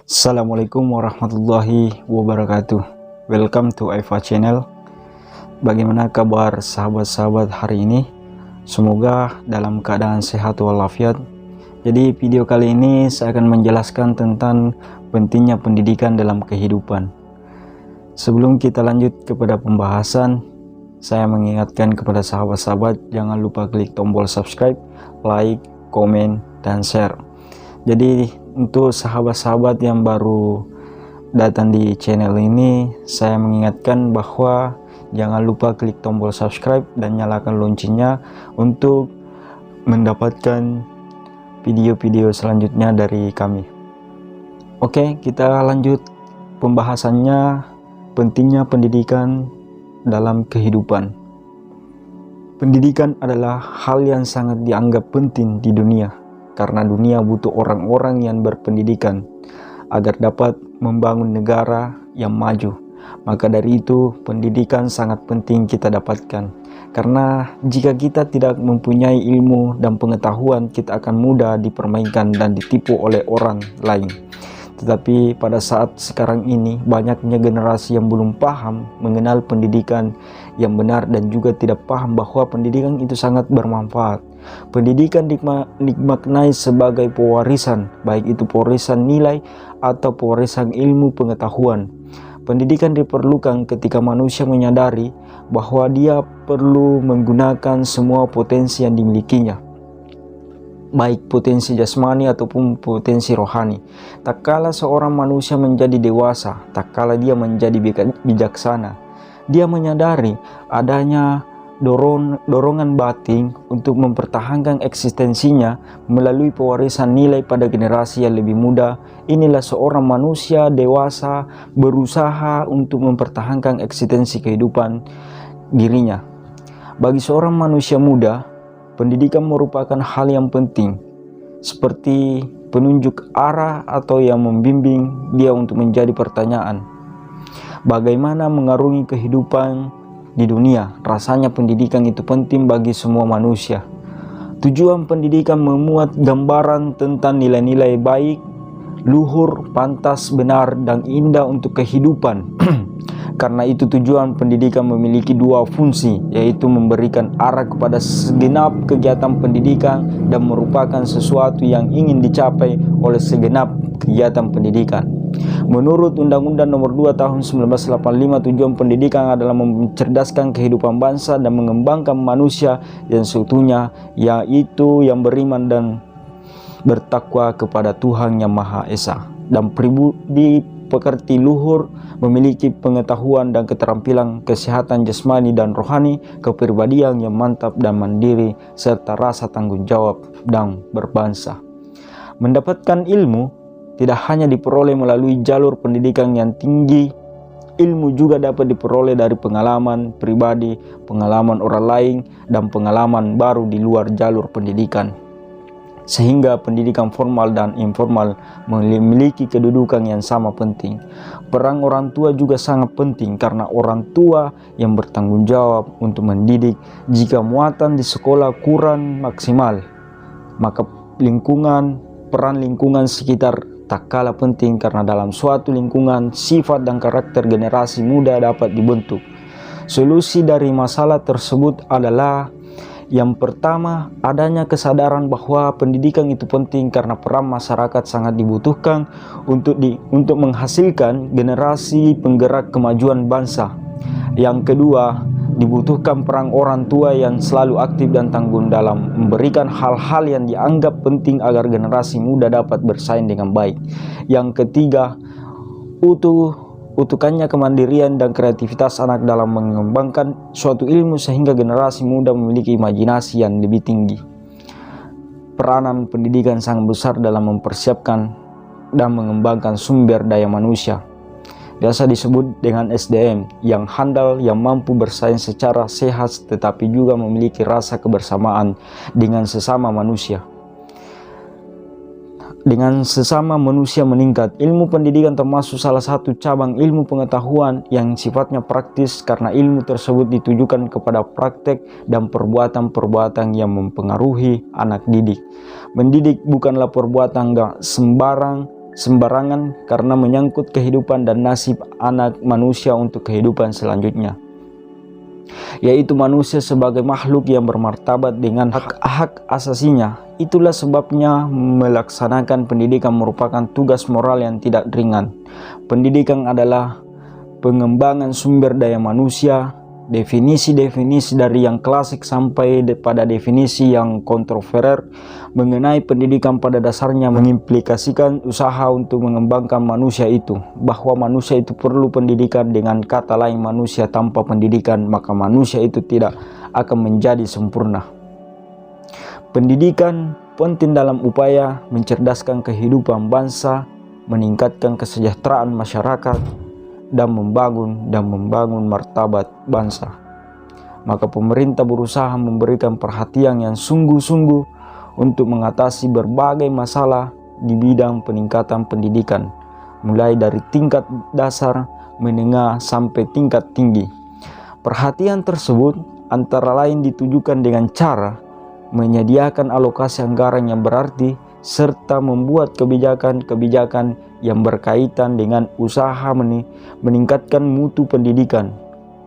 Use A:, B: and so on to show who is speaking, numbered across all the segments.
A: Assalamualaikum warahmatullahi wabarakatuh. Welcome to Aifa Channel. Bagaimana kabar sahabat-sahabat hari ini? Semoga dalam keadaan sehat walafiat. Jadi video kali ini saya akan menjelaskan tentang pentingnya pendidikan dalam kehidupan. Sebelum kita lanjut kepada pembahasan, saya mengingatkan kepada sahabat-sahabat jangan lupa klik tombol subscribe, like, komen, dan share. Jadi untuk sahabat-sahabat yang baru datang di channel ini, saya mengingatkan bahwa jangan lupa klik tombol subscribe dan nyalakan loncengnya untuk mendapatkan video-video selanjutnya dari kami. Oke, kita lanjut pembahasannya, pentingnya pendidikan dalam kehidupan. Pendidikan adalah hal yang sangat dianggap penting di dunia, karena dunia butuh orang-orang yang berpendidikan agar dapat membangun negara yang maju. Maka dari itu pendidikan sangat penting kita dapatkan, karena jika kita tidak mempunyai ilmu dan pengetahuan, kita akan mudah dipermainkan dan ditipu oleh orang lain. Tetapi pada saat sekarang ini banyaknya generasi yang belum paham mengenal pendidikan yang benar dan juga tidak paham bahwa pendidikan itu sangat bermanfaat. Pendidikan dimaknai sebagai pewarisan, baik itu pewarisan nilai atau pewarisan ilmu pengetahuan. Pendidikan diperlukan ketika manusia menyadari bahwa dia perlu menggunakan semua potensi yang dimilikinya, baik potensi jasmani ataupun potensi rohani. Tak kala seorang manusia menjadi dewasa, tak kala dia menjadi bijaksana, dia menyadari adanya dorongan batin untuk mempertahankan eksistensinya melalui pewarisan nilai pada generasi yang lebih muda. Inilah seorang manusia dewasa berusaha untuk mempertahankan eksistensi kehidupan dirinya. Bagi seorang manusia muda, pendidikan merupakan hal yang penting, seperti penunjuk arah atau yang membimbing dia untuk menjadi pertanyaan, bagaimana mengarungi kehidupan di dunia. Rasanya pendidikan itu penting bagi semua manusia. Tujuan pendidikan memuat gambaran tentang nilai-nilai baik, luhur, pantas, benar, dan indah untuk kehidupan. Karena itu tujuan pendidikan memiliki dua fungsi, yaitu memberikan arah kepada segenap kegiatan pendidikan dan merupakan sesuatu yang ingin dicapai oleh segenap kegiatan pendidikan. Menurut Undang-Undang Nomor 2 Tahun 1985, tujuan pendidikan adalah mencerdaskan kehidupan bangsa dan mengembangkan manusia yang seutuhnya, yaitu yang beriman dan bertakwa kepada Tuhan Yang Maha Esa, dan pribadi pekerti luhur, memiliki pengetahuan dan keterampilan, kesehatan jasmani dan rohani, kepribadian yang mantap dan mandiri, serta rasa tanggung jawab dan berbangsa. Mendapatkan ilmu tidak hanya diperoleh melalui jalur pendidikan yang tinggi, ilmu juga dapat diperoleh dari pengalaman pribadi, pengalaman orang lain, dan pengalaman baru di luar jalur pendidikan. Sehingga pendidikan formal dan informal memiliki kedudukan yang sama penting. Peran orang tua juga sangat penting, karena orang tua yang bertanggung jawab untuk mendidik. Jika muatan di sekolah kurang maksimal, maka peran lingkungan sekitar tak kalah penting, karena dalam suatu lingkungan sifat dan karakter generasi muda dapat dibentuk. Solusi dari masalah tersebut adalah yang pertama, adanya kesadaran bahwa pendidikan itu penting karena peran masyarakat sangat dibutuhkan untuk menghasilkan generasi penggerak kemajuan bangsa. Yang kedua, dibutuhkan peran orang tua yang selalu aktif dan tangguh dalam memberikan hal-hal yang dianggap penting agar generasi muda dapat bersaing dengan baik. Yang ketiga, utuhkannya kemandirian dan kreativitas anak dalam mengembangkan suatu ilmu sehingga generasi muda memiliki imajinasi yang lebih tinggi. Peranan pendidikan sangat besar dalam mempersiapkan dan mengembangkan sumber daya manusia. Biasa disebut dengan SDM, yang handal, yang mampu bersaing secara sehat tetapi juga memiliki rasa kebersamaan dengan sesama manusia. Dengan sesama manusia meningkat. Ilmu pendidikan termasuk salah satu cabang ilmu pengetahuan yang sifatnya praktis, karena ilmu tersebut ditujukan kepada praktek dan perbuatan-perbuatan yang mempengaruhi anak didik. Mendidik bukanlah perbuatan gak sembarang sembarangan karena menyangkut kehidupan dan nasib anak manusia untuk kehidupan selanjutnya, yaitu manusia sebagai makhluk yang bermartabat dengan hak-hak asasinya. Itulah sebabnya melaksanakan pendidikan merupakan tugas moral yang tidak ringan. Pendidikan adalah pengembangan sumber daya manusia. Definisi-definisi dari yang klasik sampai pada definisi yang kontroversial mengenai pendidikan pada dasarnya mengimplikasikan usaha untuk mengembangkan manusia itu, bahwa manusia itu perlu pendidikan. Dengan kata lain, manusia tanpa pendidikan maka manusia itu tidak akan menjadi sempurna. Pendidikan penting dalam upaya mencerdaskan kehidupan bangsa, meningkatkan kesejahteraan masyarakat, dan membangun martabat bangsa. Maka pemerintah berusaha memberikan perhatian yang sungguh-sungguh untuk mengatasi berbagai masalah di bidang peningkatan pendidikan, mulai dari tingkat dasar, menengah, sampai tingkat tinggi. Perhatian tersebut antara lain ditujukan dengan cara menyediakan alokasi anggaran yang berarti, serta membuat kebijakan-kebijakan yang berkaitan dengan usaha meningkatkan mutu pendidikan.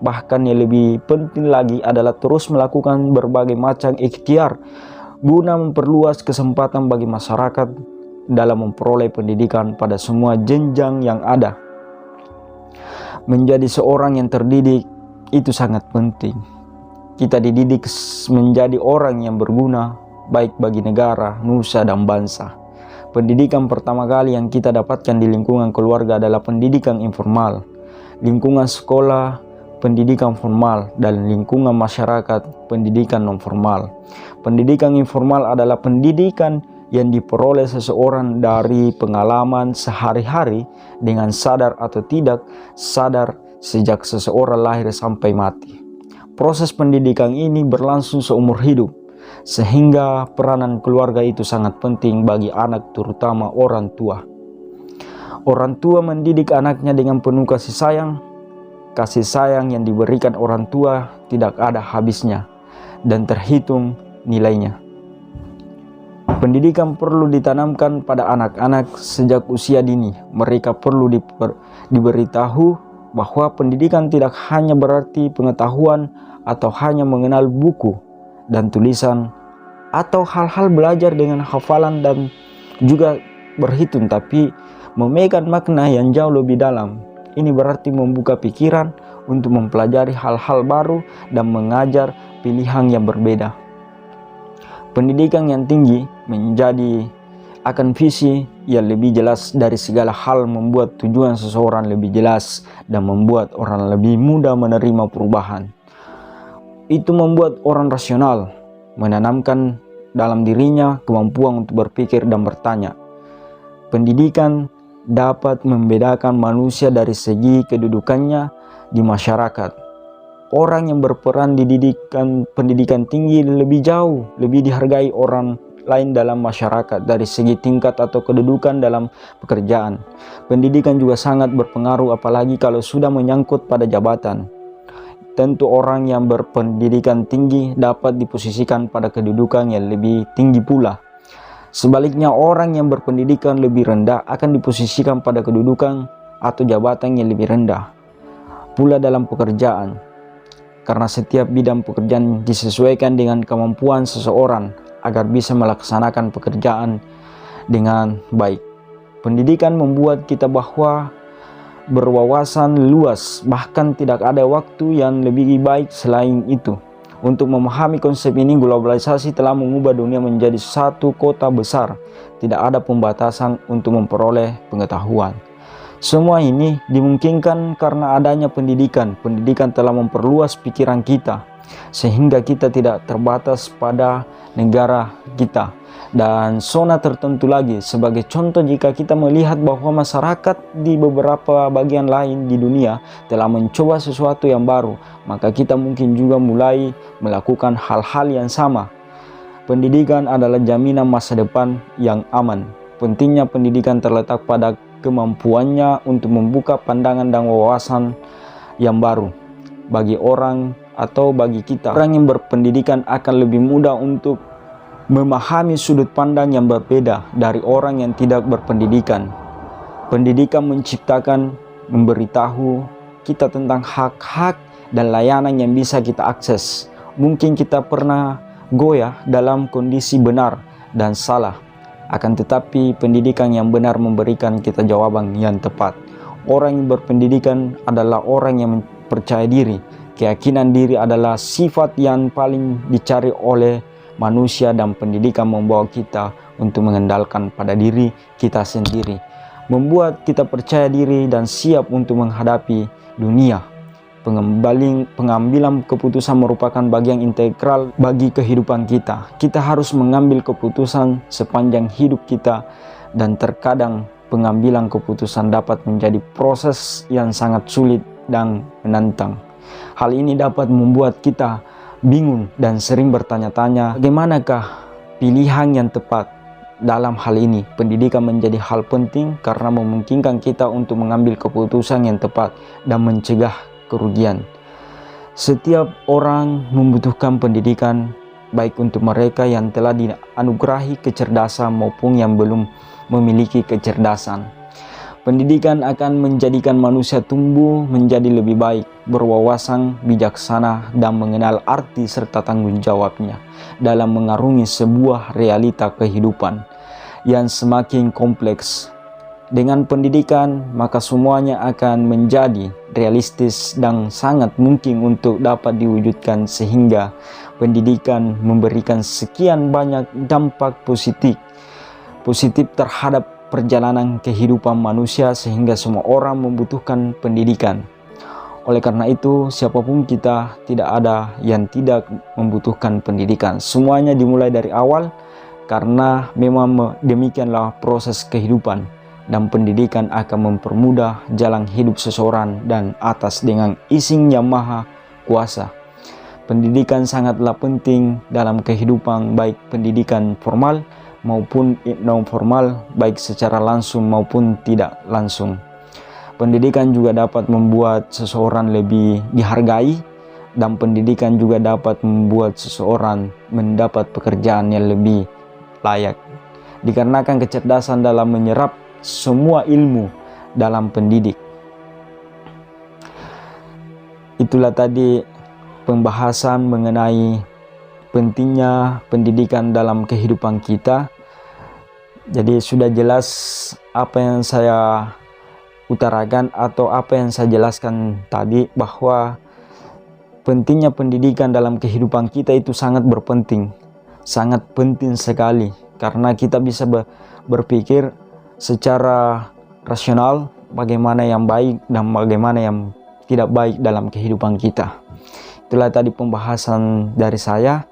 A: Bahkan yang lebih penting lagi adalah terus melakukan berbagai macam ikhtiar guna memperluas kesempatan bagi masyarakat dalam memperoleh pendidikan pada semua jenjang yang ada. Menjadi seorang yang terdidik itu sangat penting. Kita dididik menjadi orang yang berguna, baik bagi negara, nusa, dan bangsa. Pendidikan pertama kali yang kita dapatkan di lingkungan keluarga adalah pendidikan informal. Lingkungan sekolah, pendidikan formal, dan lingkungan masyarakat, pendidikan non-formal. Pendidikan informal adalah pendidikan yang diperoleh seseorang dari pengalaman sehari-hari dengan sadar atau tidak sadar sejak seseorang lahir sampai mati. Proses pendidikan ini berlangsung seumur hidup, sehingga peranan keluarga itu sangat penting bagi anak, terutama orang tua. Orang tua mendidik anaknya dengan penuh kasih sayang. Kasih sayang yang diberikan orang tua tidak ada habisnya dan terhitung nilainya. Pendidikan perlu ditanamkan pada anak-anak sejak usia dini. Mereka perlu diberitahu bahwa pendidikan tidak hanya berarti pengetahuan atau hanya mengenal buku dan tulisan atau hal-hal belajar dengan hafalan dan juga berhitung, tapi memegang makna yang jauh lebih dalam. Ini berarti membuka pikiran untuk mempelajari hal-hal baru dan mengajar pilihan yang berbeda. Pendidikan yang tinggi menjadi akan visi yang lebih jelas dari segala hal, membuat tujuan seseorang lebih jelas dan membuat orang lebih mudah menerima perubahan. Itu membuat orang rasional, menanamkan dalam dirinya kemampuan untuk berpikir dan bertanya. Pendidikan dapat membedakan manusia dari segi kedudukannya di masyarakat. Orang yang berperan di pendidikan tinggi lebih jauh, lebih dihargai orang lain dalam masyarakat dari segi tingkat atau kedudukan dalam pekerjaan. Pendidikan juga sangat berpengaruh, apalagi kalau sudah menyangkut pada jabatan. Tentu orang yang berpendidikan tinggi dapat diposisikan pada kedudukan yang lebih tinggi pula. Sebaliknya, orang yang berpendidikan lebih rendah akan diposisikan pada kedudukan atau jabatan yang lebih rendah pula dalam pekerjaan. Karena setiap bidang pekerjaan disesuaikan dengan kemampuan seseorang agar bisa melaksanakan pekerjaan dengan baik. Pendidikan membuat kita bahwa berwawasan luas, bahkan tidak ada waktu yang lebih baik selain itu. Untuk memahami konsep ini, globalisasi telah mengubah dunia menjadi satu kota besar. Tidak ada pembatasan untuk memperoleh pengetahuan. Semua ini dimungkinkan karena adanya pendidikan. Pendidikan telah memperluas pikiran kita, sehingga kita tidak terbatas pada negara kita dan zona tertentu lagi. Sebagai contoh, jika kita melihat bahwa masyarakat di beberapa bagian lain di dunia telah mencoba sesuatu yang baru, maka kita mungkin juga mulai melakukan hal-hal yang sama. Pendidikan adalah jaminan masa depan yang aman. Pentingnya pendidikan terletak pada kemampuannya untuk membuka pandangan dan wawasan yang baru bagi orang atau bagi kita. Orang yang berpendidikan akan lebih mudah untuk memahami sudut pandang yang berbeda dari orang yang tidak berpendidikan. Pendidikan menciptakan, memberitahu kita tentang hak-hak dan layanan yang bisa kita akses. Mungkin kita pernah goyah dalam kondisi benar dan salah, akan tetapi pendidikan yang benar memberikan kita jawaban yang tepat. Orang yang berpendidikan adalah orang yang percaya diri. Keyakinan diri adalah sifat yang paling dicari oleh manusia, dan pendidikan membawa kita untuk mengandalkan pada diri kita sendiri, membuat kita percaya diri dan siap untuk menghadapi dunia. Pengambilan keputusan merupakan bagian integral bagi kehidupan kita. Kita harus mengambil keputusan sepanjang hidup kita, dan terkadang pengambilan keputusan dapat menjadi proses yang sangat sulit dan menantang. Hal ini dapat membuat kita bingung dan sering bertanya-tanya, bagaimanakah pilihan yang tepat? Dalam hal ini, pendidikan menjadi hal penting karena memungkinkan kita untuk mengambil keputusan yang tepat dan mencegah kerugian. Setiap orang membutuhkan pendidikan, baik untuk mereka yang telah dianugerahi kecerdasan maupun yang belum memiliki kecerdasan. Pendidikan akan menjadikan manusia tumbuh menjadi lebih baik, berwawasan, bijaksana, dan mengenal arti serta tanggung jawabnya dalam mengarungi sebuah realita kehidupan yang semakin kompleks. Dengan pendidikan, maka semuanya akan menjadi realistis dan sangat mungkin untuk dapat diwujudkan, sehingga pendidikan memberikan sekian banyak dampak positif terhadap perjalanan kehidupan manusia, sehingga semua orang membutuhkan pendidikan. Oleh karena itu, siapapun kita, tidak ada yang tidak membutuhkan pendidikan. Semuanya dimulai dari awal, karena memang demikianlah proses kehidupan, dan pendidikan akan mempermudah jalan hidup seseorang dan atas dengan izin yang maha kuasa. Pendidikan sangatlah penting dalam kehidupan, baik pendidikan formal maupun non formal, baik secara langsung maupun tidak langsung. Pendidikan juga dapat membuat seseorang lebih dihargai, dan pendidikan juga dapat membuat seseorang mendapat pekerjaan yang lebih layak, dikarenakan kecerdasan dalam menyerap semua ilmu dalam pendidik. Itulah tadi pembahasan mengenai pentingnya pendidikan dalam kehidupan kita. Jadi sudah jelas apa yang saya utarakan atau apa yang saya jelaskan tadi, bahwa pentingnya pendidikan dalam kehidupan kita itu sangat berpenting, sangat penting sekali, karena kita bisa berpikir secara rasional bagaimana yang baik dan bagaimana yang tidak baik dalam kehidupan kita. Itulah tadi pembahasan dari saya.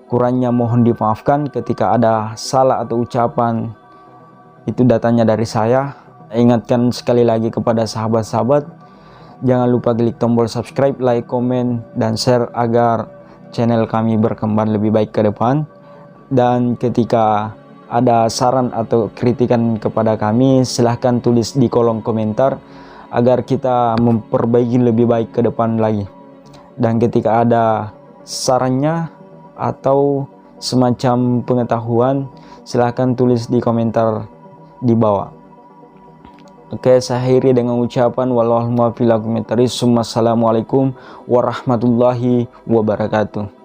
A: Kurangnya mohon dimaafkan ketika ada salah atau ucapan, itu datanya dari saya. Ingatkan sekali lagi kepada sahabat-sahabat, jangan lupa klik tombol subscribe, like, komen, dan share agar channel kami berkembang lebih baik ke depan. Dan ketika ada saran atau kritikan kepada kami, silahkan tulis di kolom komentar agar kita memperbaiki lebih baik ke depan lagi. Dan ketika ada sarannya atau semacam pengetahuan, silahkan tulis di komentar di bawah. Oke, saya akhiri dengan ucapan wallahul muwaffiq ila aqwamit thoriq. Assalamualaikum warahmatullahi wabarakatuh.